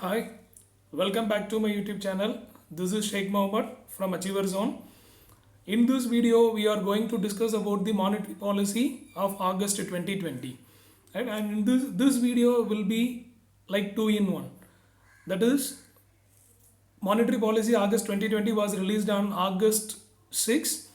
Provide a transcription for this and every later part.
Hi, welcome back to my YouTube channel. This is Sheikh Mohammed from Achiever Zone. In this video, we are going to discuss about the monetary policy of August 2020. Right? And in this video will be like two in one. That is, monetary policy August 2020 was released on August 6.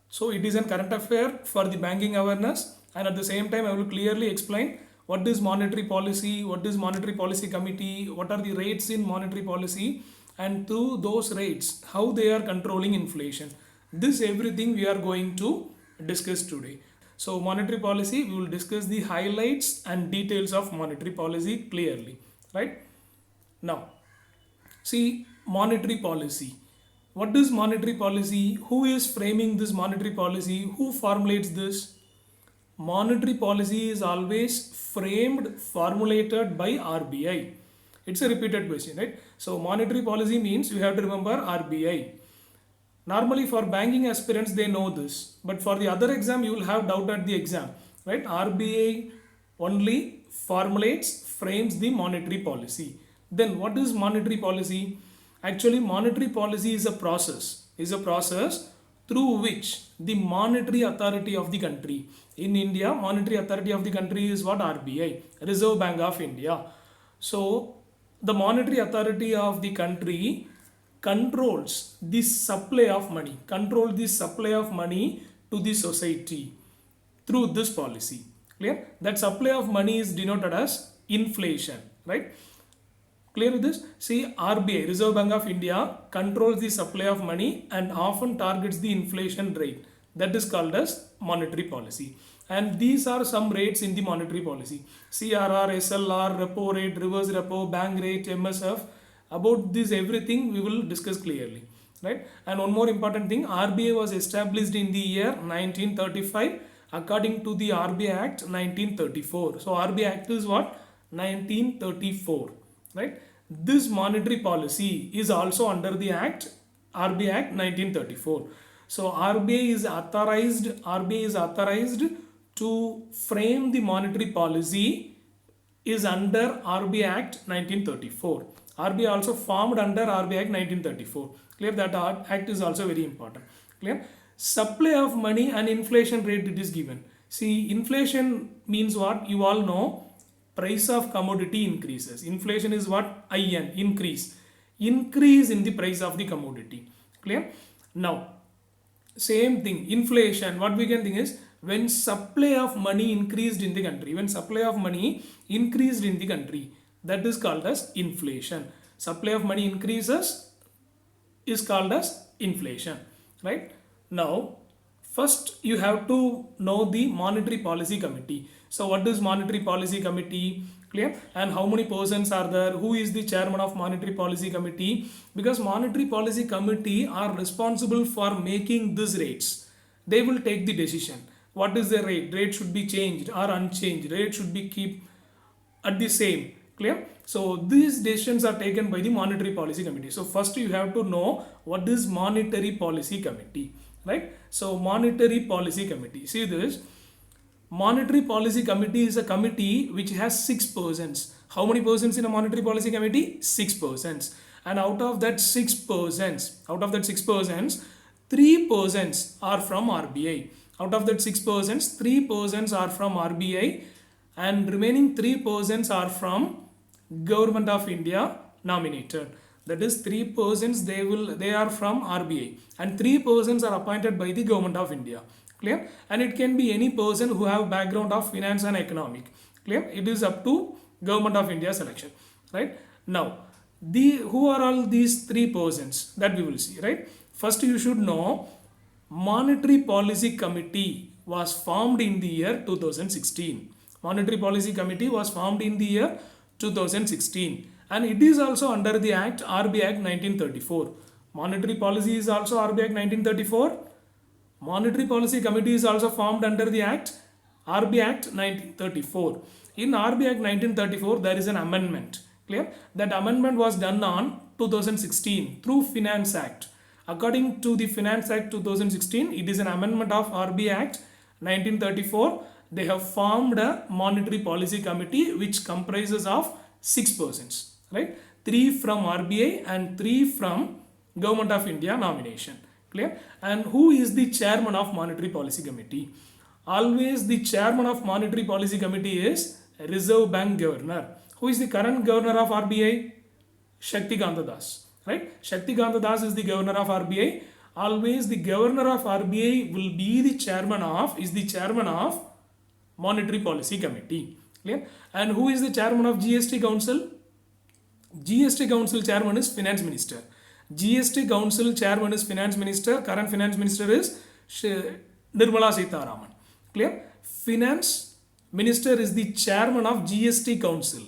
So it is a current affair for the banking awareness, and at the same time I will clearly explain what is monetary policy, what is monetary policy committee, what are the rates in monetary policy, and through those rates how they are controlling inflation. This everything we are going to discuss today. So monetary policy, we will discuss the highlights and details of monetary policy clearly, right? Now see, monetary policy. What is monetary policy? Who is framing this monetary policy? Who formulates this? Monetary policy is always framed, formulated by RBI. It's a repeated question, right? So monetary policy means you have to remember RBI. Normally for banking aspirants they know this, but for the other exam you will have doubt at the exam, right? RBI only formulates, frames the monetary policy. Then what is monetary policy? Actually monetary policy is a process through which the monetary authority of the country, in India monetary authority of the country is what? RBI, Reserve Bank of India. So the monetary authority of the country controls the supply of money, to the society through this policy. Clear? That supply of money is denoted as inflation, right? Clear with this? See, RBI, Reserve Bank of India, controls the supply of money and often targets the inflation rate. That is called as monetary policy. And these are some rates in the monetary policy: CRR, SLR, repo rate, reverse repo, bank rate, MSF. About this everything we will discuss clearly, right? And one more important thing, RBI was established in the year 1935 according to the RBI Act 1934. So RBI Act is what? 1934, right? This monetary policy is also under the Act, RBI Act 1934. So RBI is authorized to frame the monetary policy is under RBI Act 1934. RBI also formed under RBI Act 1934. Clear? That act is also very important. Clear? Supply of money and inflation rate it is given. See, inflation means what? You all know, price of commodity increases. Inflation is what? IN, increase in the price of the commodity. Clear? Now same thing, inflation, what we can think is when supply of money increased in the country, that is called as inflation. Supply of money increases is called as inflation, right? Now first you have to know the monetary policy committee. So what is monetary policy committee? Clear? And how many persons are there? Who is the chairman of monetary policy committee? Because monetary policy committee are responsible for making these rates. They will take the decision. What is the rate? Rate should be changed or unchanged. Rate should be keep at the same. Clear? So these decisions are taken by the monetary policy committee. So first you have to know what is monetary policy committee, right? So monetary policy committee, see this, monetary policy committee is a committee which has 6 persons. How many persons in a monetary policy committee? 6 persons. And out of that 6 persons, 3 persons are from RBI. Out of that 6 persons, 3 persons are from RBI and remaining 3 persons are from Government of India nominated. That is 3 persons they are from RBI and 3 persons are appointed by the Government of India. Clear? And it can be any person who have background of finance and economic. Clear? It is up to Government of India selection, right? Now who are all these 3 persons that we will see, right? First you should know monetary policy committee was formed in the year 2016. Monetary policy committee was formed in the year 2016 and it is also under the Act RBI Act 1934. Monetary policy is also RBI Act 1934. Monetary policy committee is also formed under the Act RBI Act 1934. In RBI Act 1934 there is an amendment. Clear? That amendment was done on 2016 through Finance Act. According to the Finance Act 2016, it is an amendment of RBI Act 1934. They have formed a monetary policy committee which comprises of 6 persons, right? 3 from RBI and 3 from Government of India nomination. Clear? And who is the chairman of Monetary Policy Committee? Always the chairman of Monetary Policy Committee is Reserve Bank Governor. Who is the current governor of RBI? Shaktikanta Das. Right? Shaktikanta Das is the governor of RBI. Always the governor of RBI will be the chairman of Monetary Policy Committee. Clear? And who is the chairman of GST Council? GST Council chairman is Finance Minister. GST Council chairman is Finance Minister. Current Finance Minister is Nirmala Sitharaman. Clear? Finance Minister is the chairman of GST Council.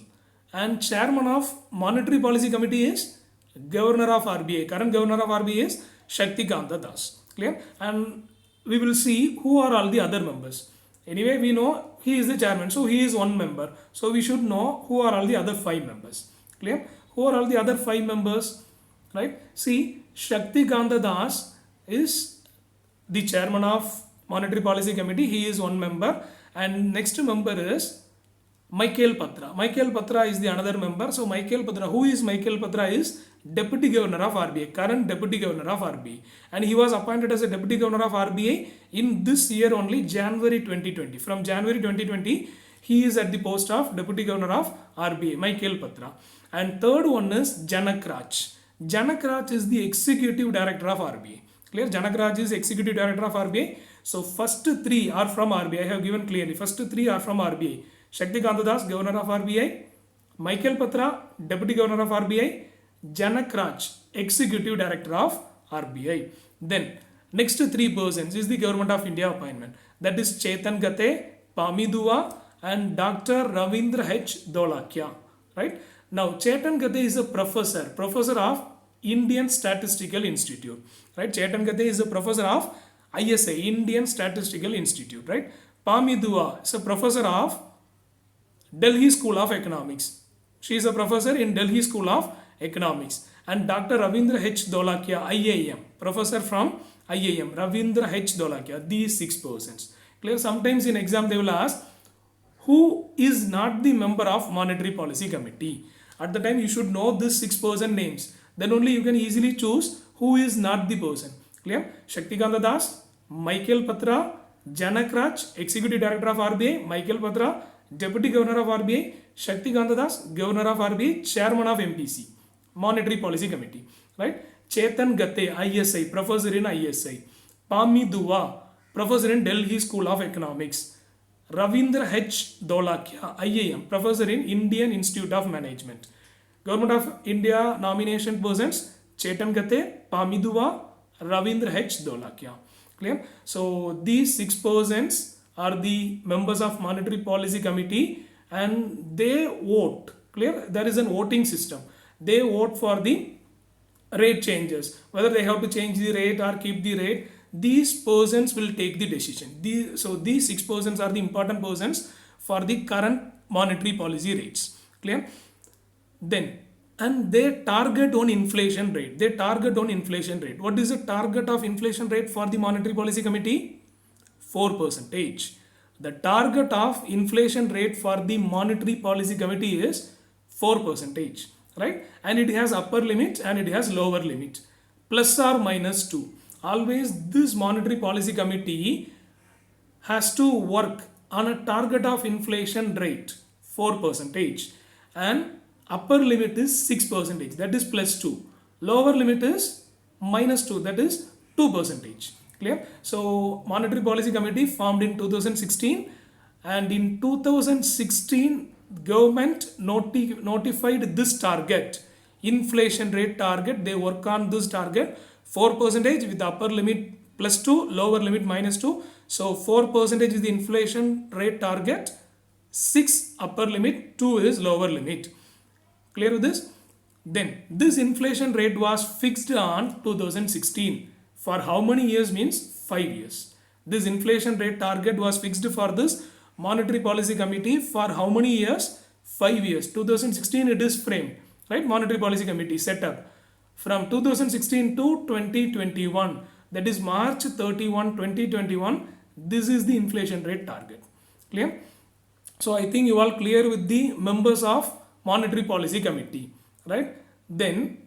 And chairman of Monetary Policy Committee is Governor of RBI. Current Governor of RBI is Shaktikanta Das. Clear? And we will see who are all the other members. Anyway, we know he is the chairman, so he is one member. So we should know who are all the other 5 members. Clear? Who are all the other 5 members? Right? See, Shaktikanta Das is the chairman of Monetary Policy Committee. He is one member. And next member is Michael Patra. Michael Patra is the another member. So Michael Patra, who is Michael Patra, is Deputy Governor of RBI, current Deputy Governor of RBI. And he was appointed as a Deputy Governor of RBI in this year only, January 2020. From January 2020, he is at the post of Deputy Governor of RBI, Michael Patra. And third one is Janak Raj. Janak Raj is the Executive Director of RBI. Clear? Janak Raj is Executive Director of RBI. So first 3 are from RBI. I have given clearly. First 3 are from RBI. Shaktikanta Das, Governor of RBI. Michael Patra, Deputy Governor of RBI. Janak Raj, Executive Director of RBI. Then next 3 persons is the Government of India appointment. That is Chetan Gate, Pami Dua and Dr. Ravindra H. Dholakia. Right? Now Chetan Gate is a professor of Indian Statistical Institute. Right? Chetan Gate is a professor of ISI, Indian Statistical Institute. Right? Pami Dua is a professor of Delhi School of Economics. She is a professor in Delhi School of Economics. And Dr. Ravindra H. Dholakia, IIM, professor from IIM, Ravindra H. Dholakia, these 6 persons. Clear? Sometimes in exam they will ask, who is not the member of Monetary Policy Committee? At the time you should know this 6 person names. Then only you can easily choose who is not the person. Clear? Shaktikanta Das, Michael Patra, Janak Raj, Executive Director of RBI, Michael Patra, Deputy Governor of RBI, Shaktikanta Das, Governor of RBI, Chairman of MPC, Monetary Policy Committee. Right? Chetan Gate, ISI, Professor in ISI. Pami Dua, Professor in Delhi School of Economics. Ravindra H. Dholakia, IIM, Professor in Indian Institute of Management. Government of India nomination persons, Chetan Gate, Pami Dua, Ravindra H. Dholakia. Clear? So these 6 persons are the members of Monetary Policy Committee and they vote. Clear? There is an voting system. They vote for the rate changes. Whether they have to change the rate or keep the rate, these persons will take the decision. So these 6 persons are the important persons for the current monetary policy rates. Clear? Then, and they target on inflation rate. What is the target of inflation rate for the Monetary Policy Committee? 4%. The target of inflation rate for the Monetary Policy Committee is 4%. Right? And it has upper limit and it has lower limit. Plus or minus 2. Always this Monetary Policy Committee has to work on a target of inflation rate 4%. And upper limit is 6%. That is plus 2. Lower limit is minus 2. That is 2%. Clear? So Monetary Policy Committee formed in 2016 and in 2016 government notified this target, inflation rate target. They work on this target 4% with upper limit plus 2, lower limit minus 2. So 4% is the inflation rate target, 6 upper limit, 2 is lower limit. Clear with this? Then this inflation rate was fixed on 2016. For how many years means 5 years. This inflation rate target was fixed for this Monetary Policy Committee for how many years? 5 years. 2016 it is framed. Right? Monetary Policy Committee set up. From 2016 to 2021, that is March 31, 2021, this is the inflation rate target. Clear? So I think you all clear with the members of Monetary Policy Committee. right? Then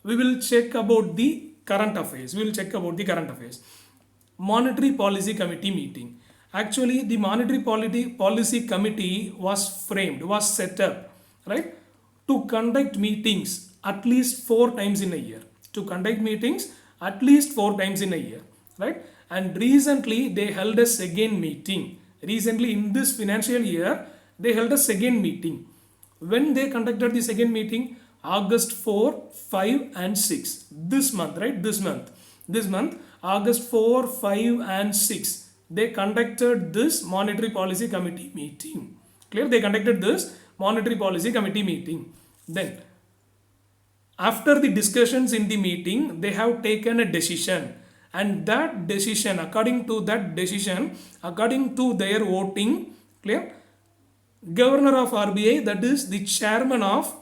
we will check about the current affairs. We will check about the current affairs. Monetary Policy Committee meeting. Actually, the Monetary Policy Committee was framed, was set up, right, to conduct meetings at least 4 times in a year. To conduct meetings at least 4 times in a year, right? And recently they held a second meeting. Recently in this financial year, they held a second meeting. When they conducted the second meeting? August 4, 5 and 6. This month, right? This month, August 4, 5 and 6. They conducted this Monetary Policy Committee meeting. Clear? They conducted this Monetary Policy Committee meeting. Then, after the discussions in the meeting, they have taken a decision. And that decision, according to their voting, clear? Governor of RBI, that is the chairman of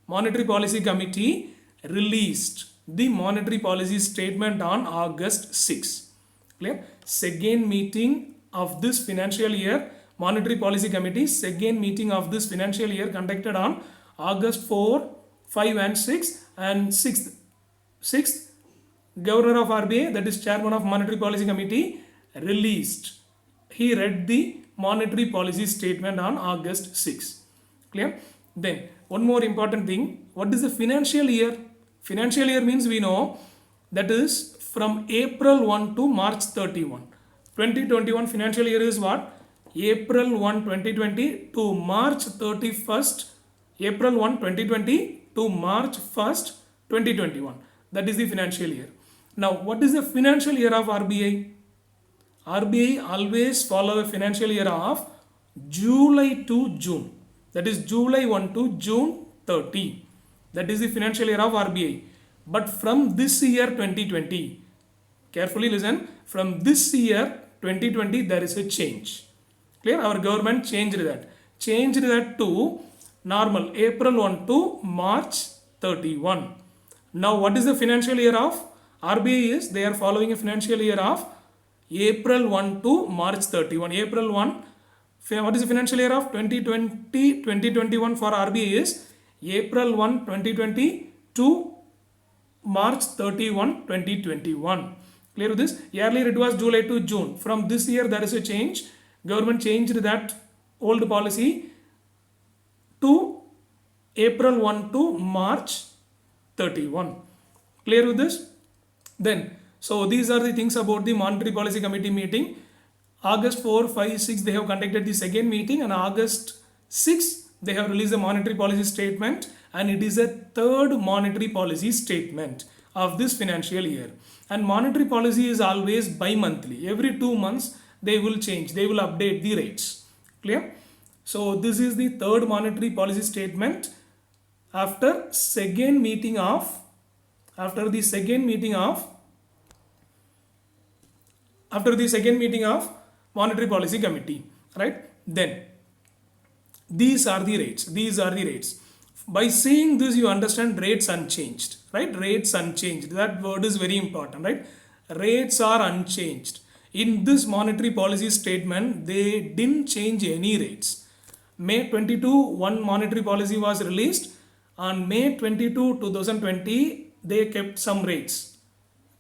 Monetary Policy Committee, released the monetary policy statement on August 6. Clear? Second meeting of this financial year, Monetary Policy Committee, second meeting of this financial year conducted on August 4, 5 and 6, and 6th, Governor of RBI, that is Chairman of Monetary Policy Committee, released. He read the monetary policy statement on August 6. Clear? Then, one more important thing. What is the financial year? Financial year means we know that is from April 1 to March 31. 2021 financial year is what? April 1, 2020 to March 31st. April 1, 2020 to March 1st, 2021. That is the financial year. Now, what is the financial year of RBI? RBI always follow a financial year of July to June. That is July 1 to June 30. That is the financial year of RBI. But from this year 2020, carefully listen, from this year 2020 there is a change. Clear? Our government changed that. Changed that to normal April 1 to March 31. Now what is the financial year of RBI is? They are following a financial year of April 1 to March 31. April 1. What is the financial year of 2020-2021 for RBI is April 1, 2020 to March 31, 2021. Clear with this? Earlier it was July to June. From this year there is a change. Government changed that old policy to April 1 to March 31. Clear with this? Then, so these are the things about the Monetary Policy Committee meeting. August 4, 5, 6 they have conducted the second meeting, and August 6 they have released a monetary policy statement, and it is a third monetary policy statement of this financial year. And monetary policy is always bi-monthly. Every 2 months they will change, they will update the rates. Clear? So this is the third monetary policy statement after the second meeting of Monetary Policy Committee, right? Then these are the rates. By seeing this you understand rates unchanged, right? Rates unchanged, that word is very important, right? Rates are unchanged. In this monetary policy statement they didn't change any rates. May 22 one monetary policy was released. On May 22, 2020 they kept some rates.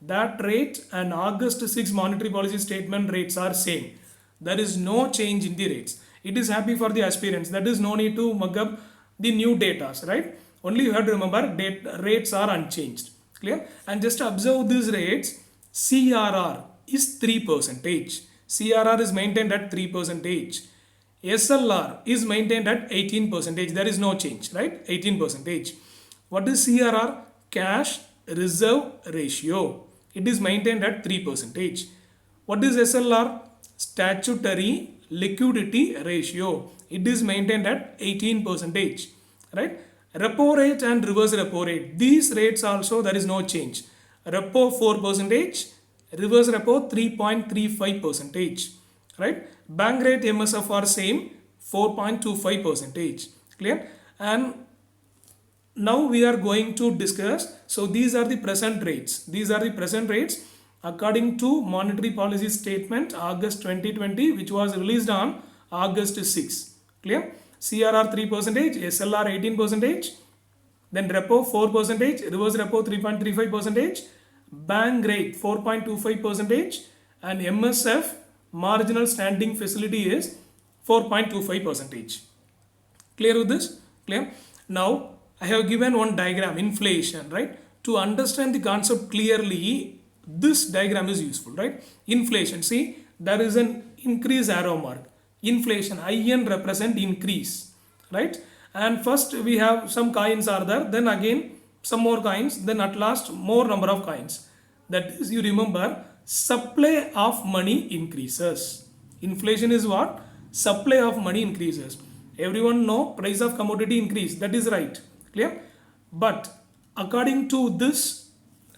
That rate and August 6 monetary policy statement rates are same. There is no change in the rates. It is happy for the aspirants. That is no need to mug up the new data, right? Only you have to remember rates are unchanged. Clear? And just observe these rates. CRR is 3%. CRR is maintained at 3%. SLR is maintained at 18%. There is no change, right? 18%. What is CRR? Cash reserve ratio. It is maintained at 3%. What is SLR? Statutory liquidity ratio. It is maintained at 18%. Right? Repo rate and reverse repo rate. These rates also there is no change. Repo 4%, reverse repo 3.35%. Right? Bank rate MSF are same 4.25%. Clear? And now we are going to discuss. So these are the present rates. According to monetary policy statement August 2020, which was released on August 6. Clear? CRR 3%, SLR 18%, Then repo 4 percentage, reverse repo 3.35 percentage, bank rate 4.25 percentage, and MSF marginal standing facility is 4.25 percentage. Clear with this? Clear? Now I have given one diagram, inflation, right? To understand the concept clearly, this diagram is useful, right? Inflation, see, there is an increase arrow mark. Inflation, IN represent increase, right? And first we have some coins are there, then again some more coins, then at last more number of coins. That is, you remember, supply of money increases. Inflation is what? Supply of money increases. Everyone know price of commodity increase, that is right, clear? But according to this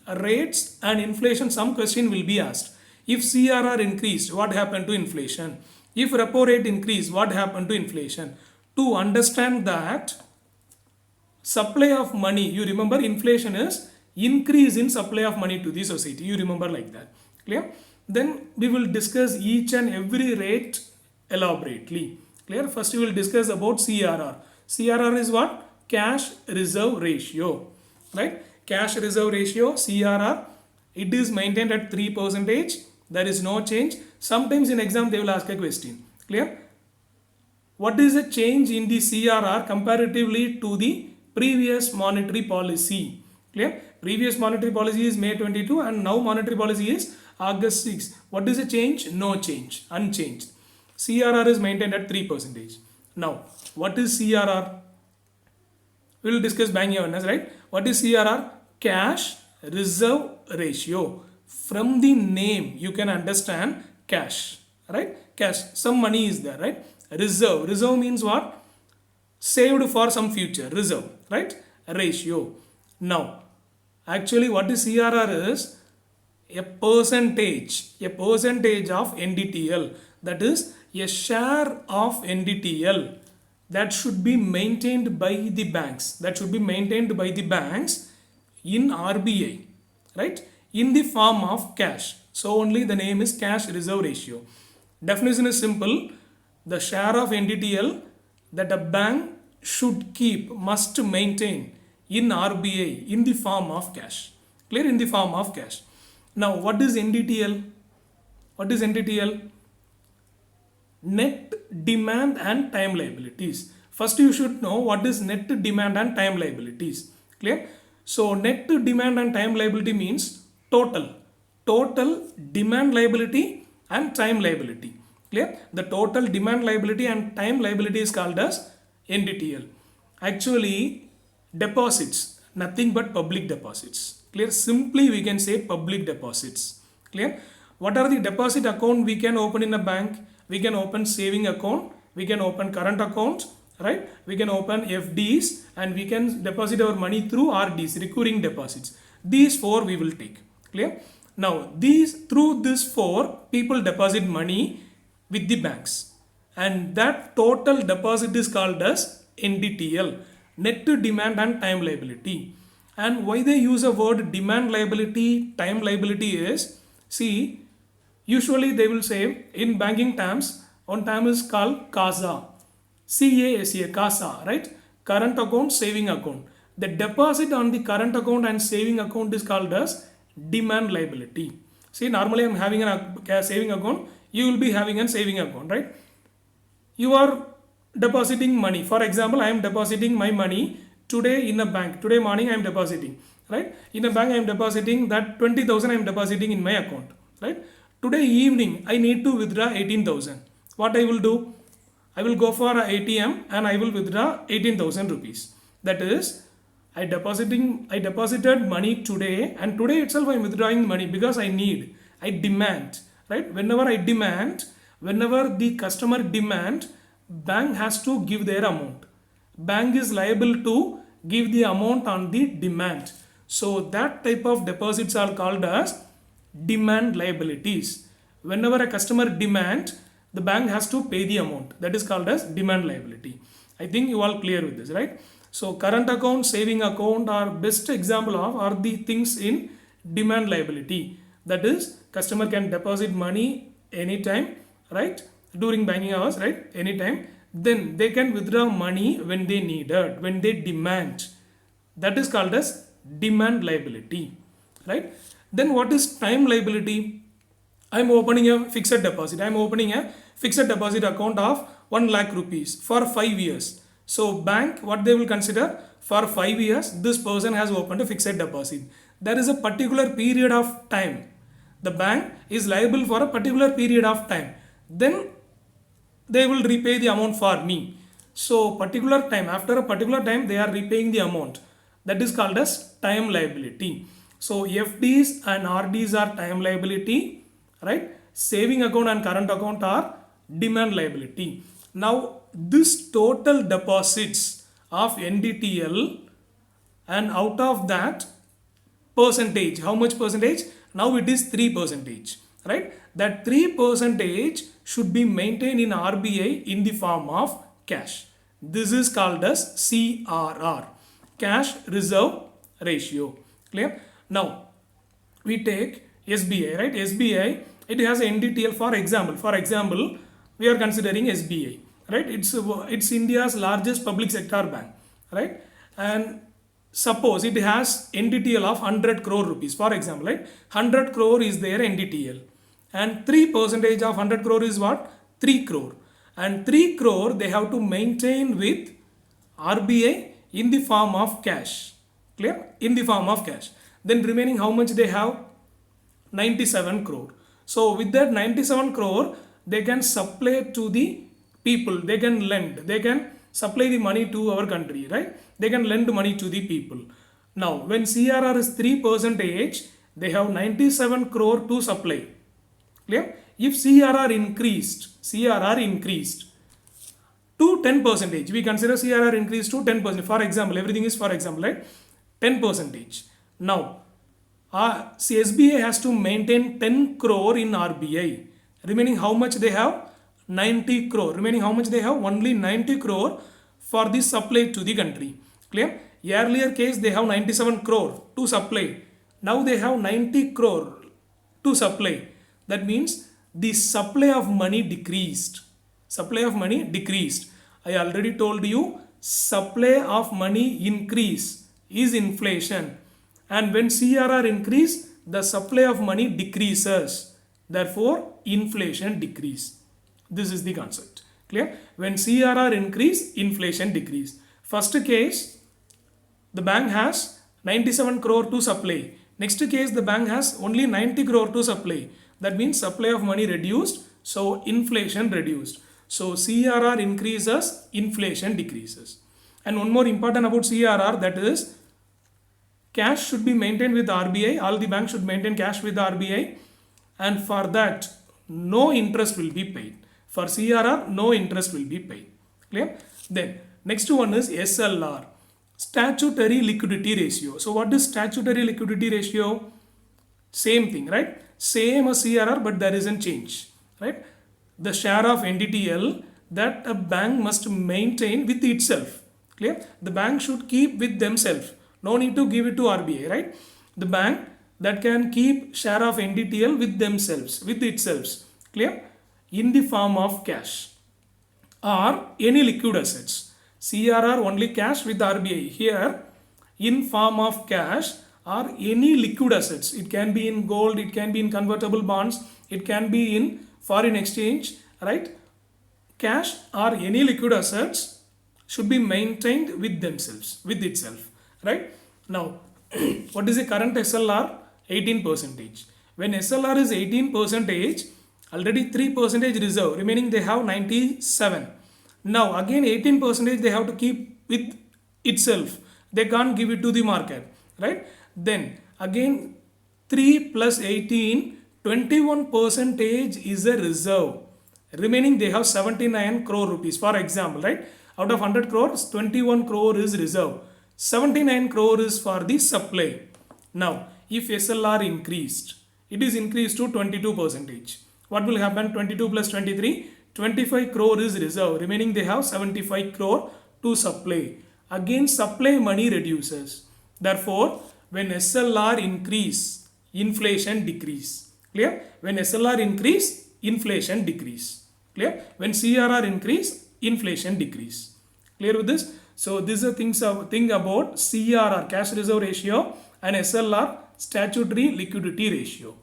rates and inflation, some question will be asked. If CRR increased, what happened to inflation? If repo rate increased, what happened to inflation? To understand that supply of money, you remember inflation is increase in supply of money to the society, you remember like that, clear? Then we will discuss each and every rate elaborately, clear? First we will discuss about CRR. CRR is what? Cash reserve ratio, right? Cash reserve ratio, CRR, it is maintained at 3 percentage. There is no change. Sometimes in exam they will ask a question, clear? What is the change in the CRR comparatively to the previous monetary policy? Clear? Previous monetary policy is May 22 and now monetary policy is August 6. What is the change? No change, unchanged. CRR is maintained at 3 percentage. Now, what is CRR? We will discuss banking awareness, right? What is CRR? Cash reserve ratio. From the name, you can understand cash, right? Cash, some money is there, right? Reserve, reserve means what? Saved for some future, reserve, right? Ratio. Now, actually what is CRR is a percentage of NDTL, that is a share of NDTL that should be maintained by the banks, in RBI, right? In the form of cash. So only the name is cash reserve ratio. Definition is simple. The share of NDTL that a bank should keep, must maintain in RBI in the form of cash. Clear? In the form of cash. Now what is NDTL? What is NDTL? Net demand and time liabilities. First you should know what is net demand and time liabilities. Clear? So net demand and time liability means total demand liability and time liability. Clear? The total demand liability and time liability is called as NDTL. Actually, deposits, nothing but public deposits. Clear? Simply we can say public deposits. Clear? What are the deposit account we can open in a bank? We can open saving account, we can open current account, right? We can open FDs and we can deposit our money through RDs, recurring deposits. These four we will take. Clear? Now through these four, people deposit money with the banks, and that total deposit is called as NDTL, net demand and time liability. And why they use a word demand liability, time liability is, see, usually they will say in banking terms, one term is called CASA, CASA, CASA, right? Current account, saving account. The deposit on the current account and saving account is called as demand liability. See, normally I am having a saving account, you will be having a saving account, right? You are depositing money. For example, I am depositing my money today in a bank. Today morning I am depositing, right? In a bank I am depositing that 20,000 I am depositing in my account, right? Today evening I need to withdraw 18,000. What I will do? I will go for a ATM and I will withdraw 18,000 rupees. That is, I deposited money today, and today itself I am withdrawing money because I demand, right? Whenever the customer demand, bank has to give their amount. Bank is liable to give the amount on the demand. So that type of deposits are called as demand liabilities. Whenever a customer demand, the bank has to pay the amount. That is called as demand liability. I think you all clear with this, right? So current account, saving account are best example of are the things in demand liability. That is, customer can deposit money anytime, right? During banking hours, right? Anytime. Then they can withdraw money when they need it, when they demand. That is called as demand liability, right? Then what is time liability? I am opening a fixed deposit. I am opening a fixed deposit account of 1 lakh rupees for 5 years. So bank, what they will consider, for 5 years this person has opened a fixed deposit. There is a particular period of time. The bank is liable for a particular period of time. Then they will repay the amount for me. So particular time, after a particular time they are repaying the amount. That is called as time liability. So FDs and RDs are time liability, right? Saving account and current account are demand liability. Now this total deposits of NDTL, and out of that percentage, how much percentage? Now it is 3%, right? That 3% should be maintained in RBI in the form of cash. This is called as CRR, cash reserve ratio. Clear? Now we take SBI, right? SBI, it has NDTL. For example, we are considering SBI, right? It's India's largest public sector bank, right? And suppose it has NDTL of 100 crore rupees, for example, right? 100 crore is their NDTL, and 3% of 100 crore is what? 3 crore. And 3 crore they have to maintain with RBI in the form of cash. Clear? In the form of cash. Then remaining how much they have? 97 crore. So with that 97 crore, they can supply to the people. They can lend. They can supply the money to our country, right? They can lend money to the people. Now when CRR is 3%, they have 97 crore to supply. Clear? If CRR increased to 10%, we consider CRR increased to 10%. For example, everything is for example, right? 10%. Now SBI has to maintain 10 crore in RBI. Remaining how much they have? 90 crore. Remaining how much they have? Only 90 crore for the supply to the country. Clear? Earlier case they have 97 crore to supply. Now they have 90 crore to supply. That means the supply of money decreased. Supply of money decreased. I already told you, supply of money increase is inflation. And when CRR increase, the supply of money decreases. Therefore, inflation decrease. This is the concept. Clear? When CRR increase, inflation decrease. First case, the bank has 97 crore to supply. Next case, the bank has only 90 crore to supply. That means supply of money reduced, so inflation reduced. So CRR increases, inflation decreases. And one more important about CRR, that is cash should be maintained with RBI. All the banks should maintain cash with RBI, and for that no interest will be paid. For CRR, no interest will be paid. Clear? Then next one is SLR, statutory liquidity ratio. So what is statutory liquidity ratio? Same thing, right? Same as CRR, but there isn't change, right? The share of NDTL that a bank must maintain with itself. Clear? The bank should keep with themselves. No need to give it to RBI, right? The bank that can keep share of NDTL with themselves, with itself. Clear? In the form of cash or any liquid assets. CRR only cash with RBI. Here in form of cash or any liquid assets. It can be in gold, it can be in convertible bonds, it can be in foreign exchange, right? Cash or any liquid assets should be maintained with themselves, with itself, right? Now, what is the current SLR? 18%. When SLR is 18%, already 3% reserve, remaining they have 97. Now again 18% they have to keep with itself. They can't give it to the market, right? Then again 3 plus 18, 21% is a reserve. Remaining they have 79 crore rupees, for example, right? Out of 100 crores, 21 crore is reserve. 79 crore is for the supply. Now, if SLR increased, it is increased to 22%. What will happen? 22 plus 23, 25 crore is reserve. Remaining they have 75 crore to supply. Again, supply money reduces. Therefore, when SLR increase, inflation decrease. Clear? When SLR increase, inflation decrease. Clear? When CRR increase, inflation decrease. Clear with this? So this is a thing about CRR, cash reserve ratio, and SLR, statutory liquidity ratio.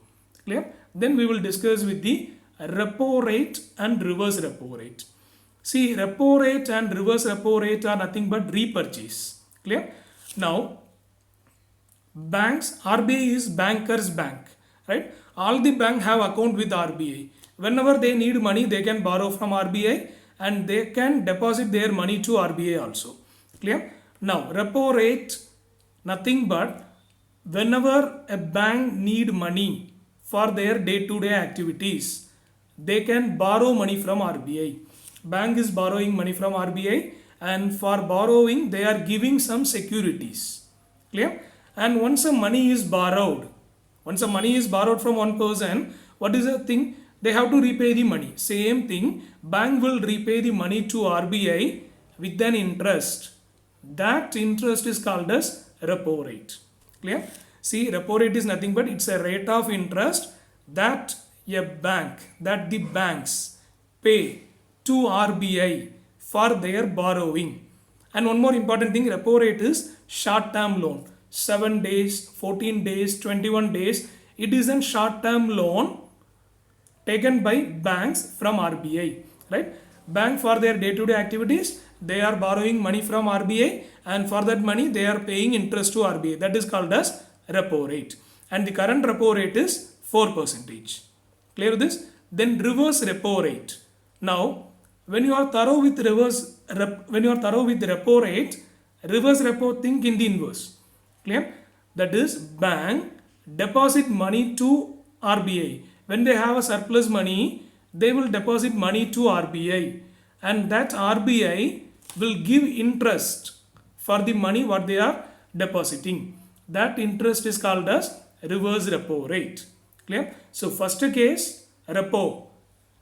Clear? Then we will discuss with the repo rate and reverse repo rate. See, repo rate and reverse repo rate are nothing but repurchase. Clear? Now, banks, RBI is bankers bank, right? All the bank have account with RBI. Whenever they need money, they can borrow from RBI and they can deposit their money to RBI also. Clear? Now, repo rate, nothing but whenever a bank need money for their day-to-day activities, they can borrow money from RBI. Bank is borrowing money from RBI, and for borrowing they are giving some securities. Clear? And once the money is borrowed from one person, what is the thing? They have to repay the money. Same thing, bank will repay the money to RBI with an interest. That interest is called as repo rate. Clear? See, repo rate is nothing but it's a rate of interest that the banks pay to RBI for their borrowing. And one more important thing, repo rate is short-term loan. 7 days, 14 days, 21 days. It is a short-term loan taken by banks from RBI. Right? Bank for their day-to-day activities, they are borrowing money from RBI, and for that money they are paying interest to RBI. That is called as repo rate. And the current repo rate is 4%. Clear this? Then reverse repo rate. Now, when you are thorough with repo rate, reverse repo, think in the inverse. Clear? That is, bank deposit money to RBI. When they have a surplus money, they will deposit money to RBI, and that RBI will give interest for the money what they are depositing. That interest is called as reverse repo rate. Clear? So first case, repo.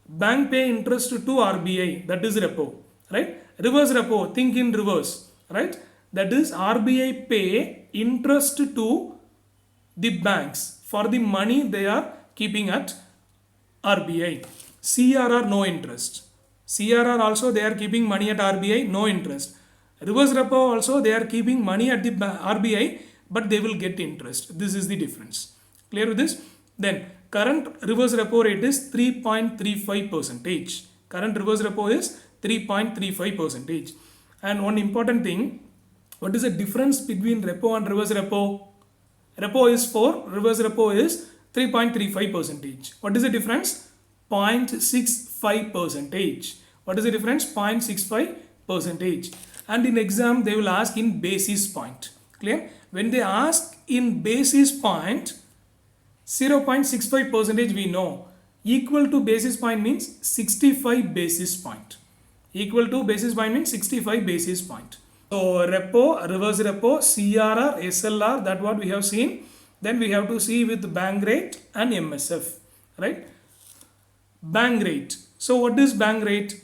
Bank pay interest to RBI, that is repo, right? Reverse repo, think in reverse, right? That is, RBI pay interest to the banks for the money they are keeping at RBI. CRR, no interest. CRR also they are keeping money at RBI, no interest. Reverse repo also they are keeping money at the RBI, but they will get interest. This is the difference. Clear with this? Then current reverse repo rate is 3.35%. Current reverse repo is 3.35%. And one important thing, what is the difference between repo and reverse repo? Repo is 4, reverse repo is 3.35%. What is the difference? 0.65%. What is the difference? 0.65%. And in exam they will ask in basis point. Clear? When they ask in basis point, 0.65% we know. Equal to basis point means 65 basis point. Equal to basis point means 65 basis point. So repo, reverse repo, CRR, SLR, that what we have seen. Then we have to see with bank rate and MSF, right? Bank rate. So what is bank rate?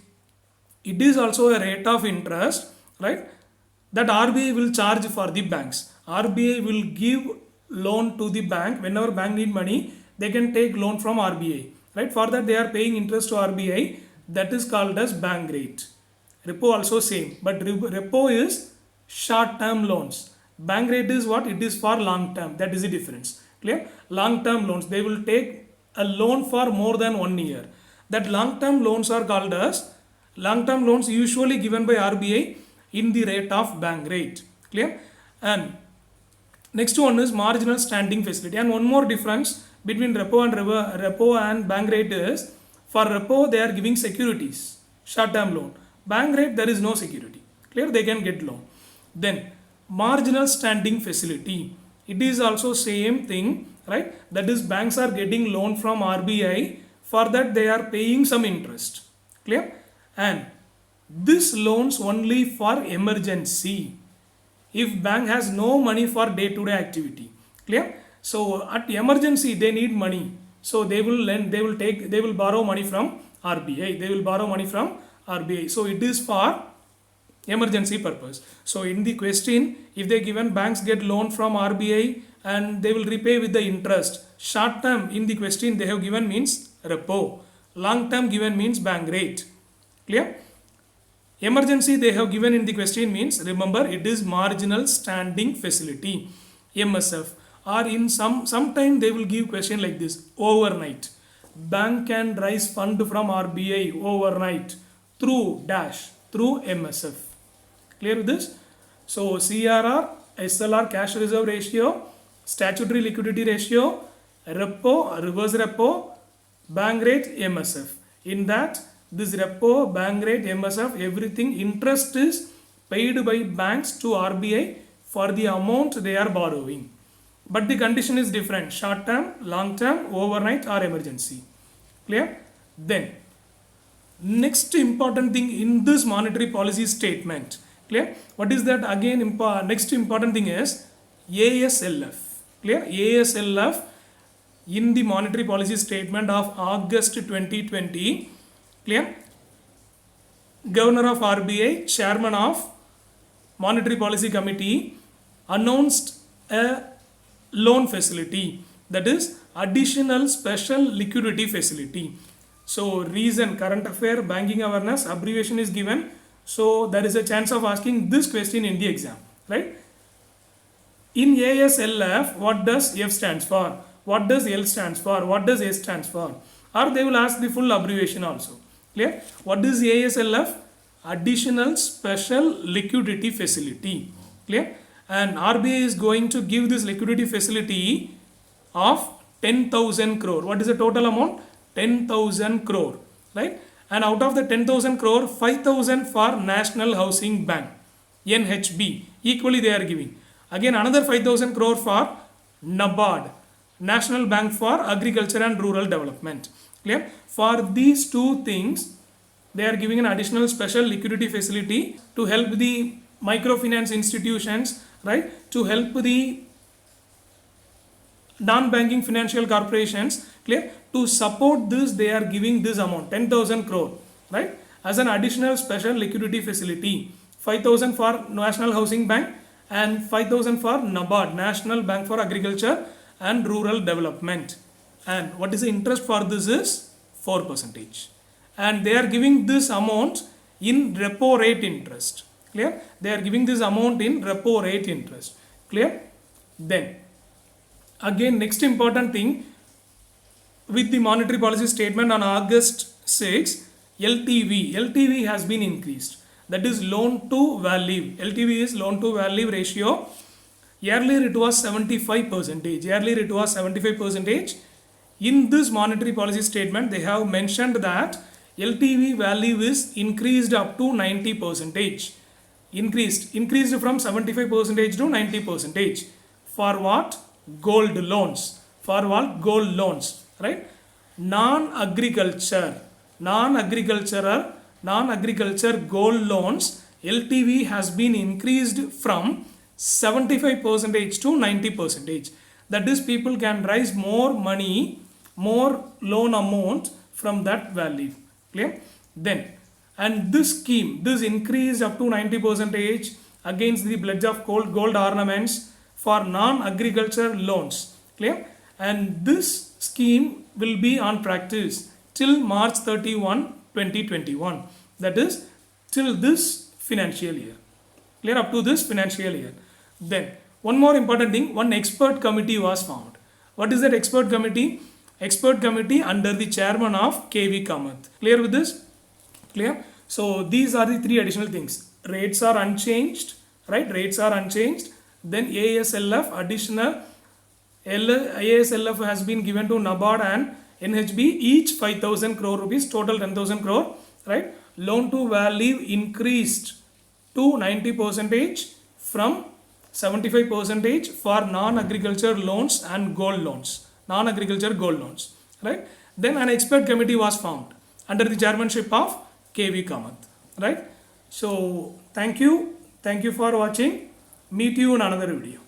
It is also a rate of interest, right? That RBI will charge for the banks. RBI will give loan to the bank. Whenever bank need money, they can take loan from RBI, right? For that they are paying interest to RBI. That is called as bank rate. Repo also same, but repo is short term loans. Bank rate is what? It is for long term. That is the difference. Clear? Long term loans, they will take a loan for more than 1 year. That long term loans are called as long term loans, usually given by RBI in the rate of bank rate. Clear? And next one is marginal standing facility. And one more difference between repo and bank rate is, for repo they are giving securities, short term loan. Bank rate there is no security. Clear? They can get loan. Then marginal standing facility. It is also same thing, right? That is, banks are getting loan from RBI. For that they are paying some interest. Clear? And this loans only for emergency. If bank has no money for day-to-day activity. Clear? So at emergency they need money. So they will lend, they will borrow money from RBI. They will borrow money from RBI. So it is for emergency purpose. So in the question, if they given banks get loan from RBI and they will repay with the interest. Short term in the question they have given means repo. Long term given means bank rate. Clear? Emergency they have given in the question means, remember, it is marginal standing facility, MSF. Or in sometime they will give question like this, overnight. Bank can raise fund from RBI overnight through MSF. Clear with this? So CRR, SLR, cash reserve ratio, statutory liquidity ratio, repo, reverse repo, bank rate, MSF. In that, this repo, bank rate, MSF, everything, interest is paid by banks to RBI for the amount they are borrowing. But the condition is different, short term, long term, overnight or emergency. Clear? Then, next important thing in this monetary policy statement. Clear? What is that again? Next important thing is ASLF. Clear? ASLF in the monetary policy statement of August 2020. Clear? Governor of RBI, Chairman of Monetary Policy Committee announced a loan facility, that is additional special liquidity facility. So reason, current affair, banking awareness, abbreviation is given. So there is a chance of asking this question in the exam, right? In ASLF, what does F stands for? What does L stands for? What does S stands for? Or they will ask the full abbreviation also. Clear? What is ASLF? Additional special liquidity facility. Clear? And RBI is going to give this liquidity facility of 10,000 crore. What is the total amount? 10,000 crore, right? And out of the 10,000 crore, 5,000 for National Housing Bank, NHB, equally they are giving. Again another 5,000 crore for NABARD, National Bank for Agriculture and Rural Development. Clear? For these two things, they are giving an additional special liquidity facility to help the microfinance institutions, right? To help the non-banking financial corporations. Clear? To support this, they are giving this amount, 10,000 crore, right? As an additional special liquidity facility. 5,000 for National Housing Bank and 5,000 for NABARD, National Bank for Agriculture and Rural Development. And what is the interest for this is 4%. And they are giving this amount in repo rate interest. Clear? They are giving this amount in repo rate interest. Clear? Then, again, next important thing, with the monetary policy statement on August 6, LTV has been increased. That is loan to value. LTV is loan to value ratio. Earlier it was 75%. In this monetary policy statement, they have mentioned that LTV value is increased up to 90%. Increased from 75% to 90%. For what? Gold loans. For what? Gold loans. Right? Non-agriculture gold loans, LTV has been increased from 75% to 90%. That is, people can raise more money, more loan amount from that value. Clear? Then, and this scheme, this increased up to 90% against the pledge of gold ornaments for non-agriculture loans. Clear? And this scheme will be on practice till March 31, 2021. That is till this financial year. Clear? Up to this financial year. Then one more important thing, one expert committee was formed. What is that expert committee? Expert committee under the chairman of KV Kamath. Clear with this? Clear? So these are the three additional things. Rates are unchanged, right? Rates are unchanged. Then ASLF additional. ASLF has been given to NABARD and NHB, each 5,000 crore rupees, total 10,000 crore, right? Loan to value increased to 90% from 75% for non-agriculture loans and gold loans, non-agriculture gold loans, right? Then an expert committee was formed under the chairmanship of KV Kamath, right? So thank you for watching. Meet you in another video.